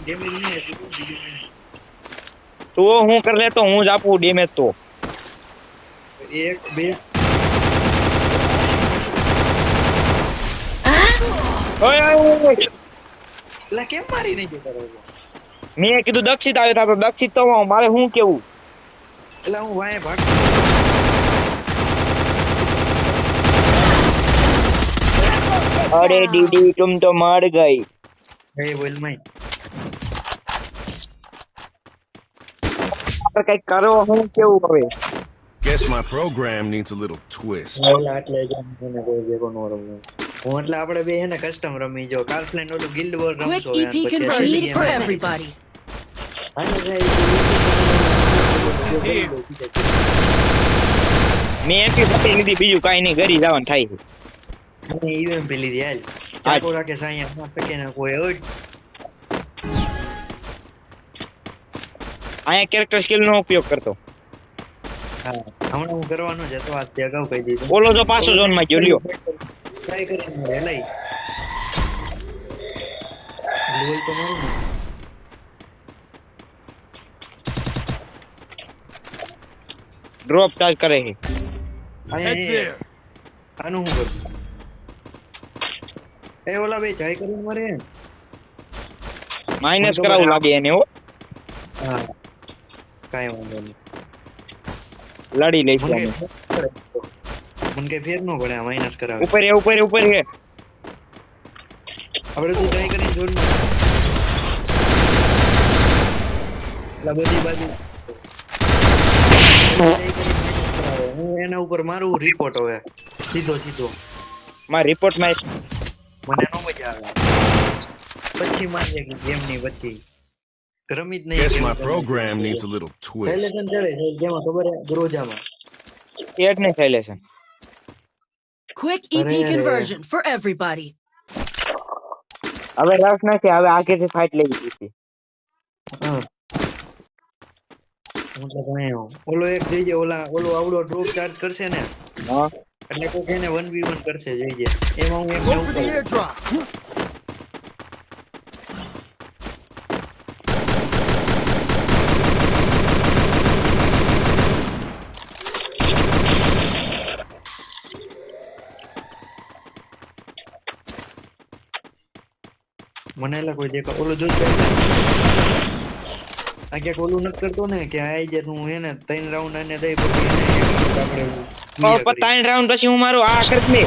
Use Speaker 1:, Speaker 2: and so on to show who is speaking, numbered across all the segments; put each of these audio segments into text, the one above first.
Speaker 1: Damage नहीं है तो वीडियो में
Speaker 2: तो હું कर ले तो હું જ આપું ડેમેજ તો
Speaker 1: एक बे
Speaker 2: ઓય ઓય
Speaker 1: ला केम मारी नहीं जતો રહ્યો
Speaker 2: મેં કીધું દક્ષિત આવે તો દક્ષિત તો મારે શું કેવું
Speaker 1: એટલે હું વાય ભાગ
Speaker 2: અરે દીદી तुम तो मर गई
Speaker 1: હે બોલ મય
Speaker 2: કઈ કરો હું કેવું હવે
Speaker 3: Guess my program needs a little twist.
Speaker 1: ઓલા એટલે જ મને કોઈ જેવો નો રમું હું એટલે આપણે બે હે ને કસ્ટમ રમી જો કાર્ફ્લેન ઓલું guild war
Speaker 4: Quick
Speaker 1: રમશો
Speaker 4: EP conversion for everybody.
Speaker 2: મેં એમપી પટી લીધી બીજું કાઈ નહીં ઘરી જવાનું થાય છે
Speaker 1: અને ઈવેમ પેલી દી હાલ ચાકો રાખે સાયા ના સકે ના કોઈ ઓય
Speaker 2: અહીંયા કેરેક્ટર સ્કિલ નો ઉપયોગ કરતો
Speaker 1: હા હમણાં હું કરવાનો જ હતો આજ તે અગાઉ કહી દીધું
Speaker 2: ઓલો જો પાછો ઝોન માં ગયો લ્યો
Speaker 1: ટ્રાય કરીને લઈ લોલ તો મારું ને
Speaker 2: ડ્રોપ ચાર્જ કરે છે
Speaker 1: આનું હું કરું એ ઓલા બે ટ્રાય કરીને મરે
Speaker 2: માઇનસ કરાવું લાગે એને હો
Speaker 1: હા કાઈ વાંધો નહીં
Speaker 2: લડી લઈશું અમે
Speaker 1: મને કઈ ફેર નો પડે આ માઈનસ કરાવે
Speaker 2: ઉપર હે ઉપર હે ઉપર હે
Speaker 1: આપણે તું ટ્રાય કરીને જોડ લા બધી બાજુ હું એના ઉપર મારું રિપોર્ટ હવે સીધો સીધો
Speaker 2: માર રિપોર્ટ માં
Speaker 1: મને નો મજા આવે પછી મારીએ કે ગેમ ની વચ્ચે રમી જ નહીં
Speaker 3: Guess my program needs a little twist.
Speaker 1: સાયલેશન ચડે છે જેમાં ખબર હે ગ્રોજામાં
Speaker 2: એડ ને સાયલેશન
Speaker 4: Quick EP conversion for everybody.
Speaker 2: હવે રસ નથી હવે આગેથી ફાઇટ લેવી હતી
Speaker 1: હા હું તો જાણ્યો ઓલો એક જઈએ ઓલો આવડો ડ્રોપ ચાર્જ કરશે ને
Speaker 2: હા
Speaker 1: એટલે કોઈ એને 1v1 કરશે જઈએ એમાં હું એક નવું મને એલા કોઈ દેખા ઓલો જો આ કે ઓલું ન કરતો ને કે આઈ જે તું હે ને 3 રાઉન્ડ આને દઈ પછી એને આપણે
Speaker 2: પર 3 રાઉન્ડ પછી હું મારું આ કરત લે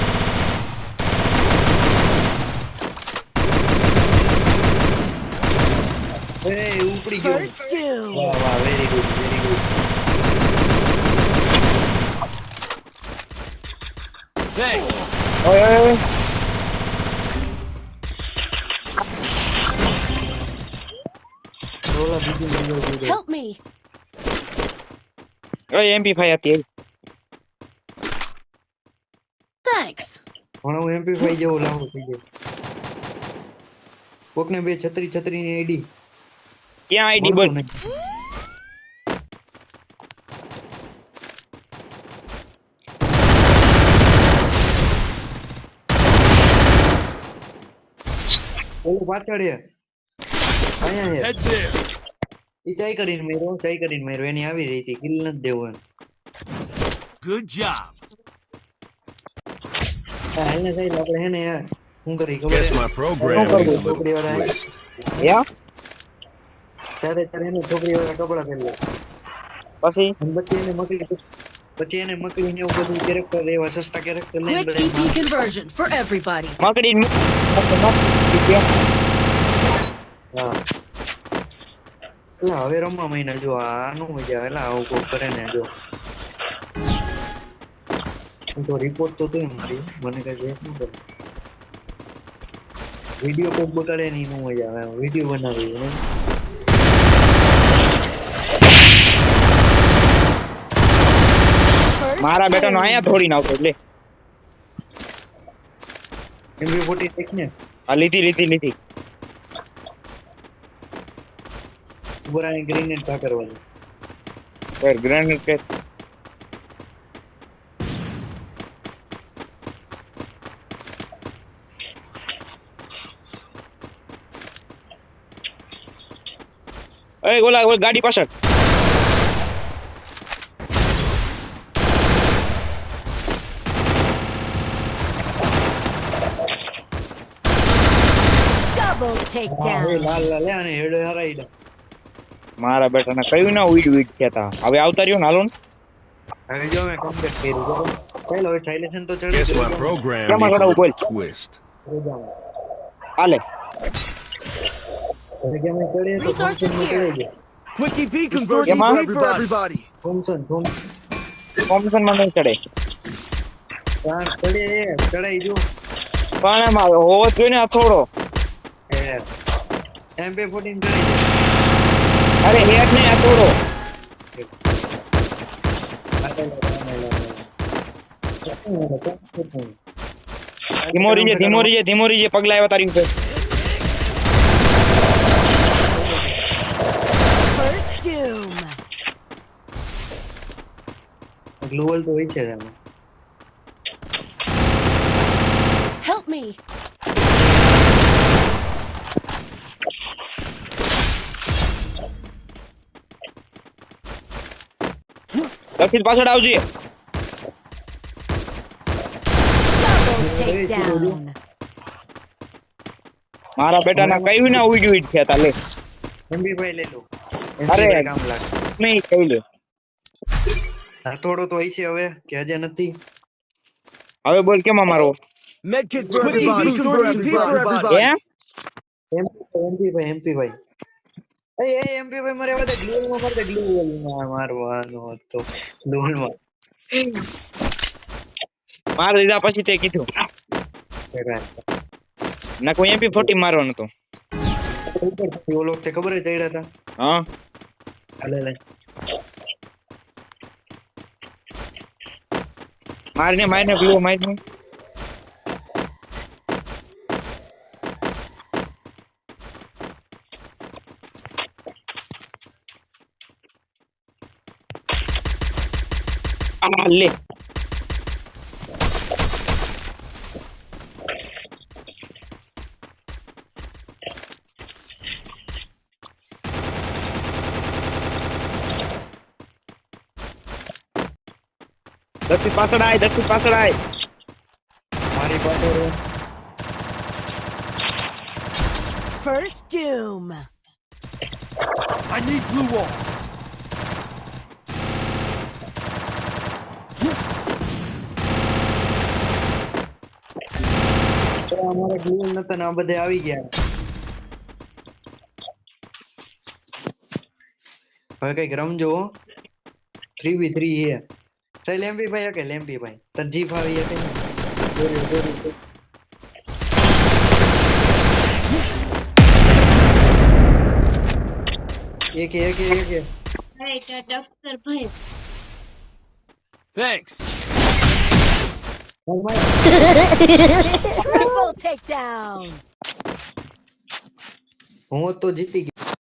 Speaker 1: એ ઉપડી ગયો
Speaker 4: First two.
Speaker 1: વાહ વાહ વેરી ગુડ વેરી ગુડ
Speaker 2: ઓય ઓય
Speaker 1: ઓલા બીજું નંબર દીધો
Speaker 4: Help me.
Speaker 2: ઓય MP5 હતી
Speaker 4: Thanks.
Speaker 1: પણ હું MP5 જેવો લાવું થઈ ગયો કોકને બે છત્રી છત્રી ની આઈડી
Speaker 2: ક્યાં આઈડી બોલ
Speaker 1: ઓલો પાછળ હે અહીંયા હે ઈ ચાઈ કરીને મેરો એની આવી રહી હતી કિલ નથી દેવું
Speaker 3: Good job.
Speaker 1: હાલને સાઈડ આપણે હે ને હું કરી ખબર
Speaker 3: Guess
Speaker 1: હે
Speaker 3: my program needs a little twist.
Speaker 2: યા
Speaker 1: તારે એને છોકરી વાળા કપડા પહેરવા
Speaker 2: પછી
Speaker 1: અને પછી એને મકડી ને એવું બધું કેરેક્ટર એવા સસ્તા કેરેક્ટર લઈને
Speaker 4: Quick EP conversion for everybody.
Speaker 2: મકડી
Speaker 1: હા એટલે હવે રમવા મહિના જો આનું મજા આવે એટલે આવું કોક કરે ને જો હું તો રિપોર્ટ તો તું મારી મને કઈ વેચ ન કરે વિડિયો કોક બગાડે નહીં નું મજા આવે વિડિયો બનાવી ને
Speaker 4: First
Speaker 2: મારા બેટા નો
Speaker 4: two.
Speaker 2: આયા થોડી નાખો એટલે
Speaker 1: MP40 દેખ ને
Speaker 2: આ લીધી
Speaker 1: ઉપર આને ગ્રેનેડ કા કરવાની
Speaker 2: પર ગ્રેનેડ કે એ ઓલા ગાડી પાછળ
Speaker 4: Double
Speaker 1: હા, એ
Speaker 4: takedown.
Speaker 1: લાલ લાલ લે અને હેડે હરાઈ દે.
Speaker 2: મારા બેટાને કયું ના ઉઈડ થયા હતા હવે આવતા રહ્યો ને હાલો ને
Speaker 1: હવે જો મેં કમ્પ્લીટ કર્યું બરોબર. પહેલો હવે સાયલેશન તો ચડી
Speaker 3: Guess
Speaker 1: ગયું.
Speaker 3: my program
Speaker 2: Come on,
Speaker 3: needs a
Speaker 2: go,
Speaker 3: little
Speaker 2: go.
Speaker 3: twist.
Speaker 2: હાલે
Speaker 1: હવે કે મેં ચડીએ તો
Speaker 4: Resources
Speaker 1: function માં
Speaker 4: here.
Speaker 1: ચડી જાય.
Speaker 5: Quick EP conversion
Speaker 2: Come on.
Speaker 5: for everybody.
Speaker 1: function.
Speaker 2: Competition માં નહીં ચડે
Speaker 1: ચાર ચડીએ એ ચડાઈ જો
Speaker 2: પણ એમાં હોવો જ જોઈએ ને આ થોડો
Speaker 1: એ MP14 ચડી જાય.
Speaker 2: અરે હેડ નહીં આ થોડો ધીમો રીજે પગલા આવ્યા તારી ઉપર
Speaker 4: First doom.
Speaker 1: ગ્લોબલ તો હોય છે જ આમાં.
Speaker 4: Help me.
Speaker 2: દક્ષિણ પાછળ આવજે
Speaker 4: Double takedown.
Speaker 2: મારા બેટાના કયું ના ઉઈડ થયા તા લે
Speaker 1: MP5 લઈ લો.
Speaker 2: અરે.
Speaker 1: MP5 કામ લાગે.
Speaker 2: નહીં કહી લે
Speaker 1: થોડો તો હોય છે હવે કે હજે નથી.
Speaker 2: હવે બોલ કેમ મારો
Speaker 5: Medkit for everybody. Conversion for everybody.
Speaker 2: હે
Speaker 1: MP5 એ MP5 મારે હવે ગ્લોબલમાં મારે ગ્લોબલમાં મારવાનો હતો ગ્લોબલમાં.
Speaker 2: માર લીધા પછી તે કીધું ના કોઈ MP40 મારવાનો તો
Speaker 1: ઓલો વખતે ખબર જ ચડ્યા હતા.
Speaker 2: હા
Speaker 1: હાલે લે
Speaker 2: મારને ગ્લો મારને આ લે દક્ષિણ પાછળ આય
Speaker 1: મારી પાસે
Speaker 4: First doom.
Speaker 5: I need blue wall.
Speaker 1: તો અમારે ગ્લોબલ નતા ને આ બધે આવી ગયા. હવે કઈક રમજો 3v3 હે. ચાલ MP5 કે MP5 તન જી ફાવી હકે ને એક
Speaker 5: Thanks.
Speaker 4: Triple takedown.
Speaker 1: હું તો જીતી ગયો.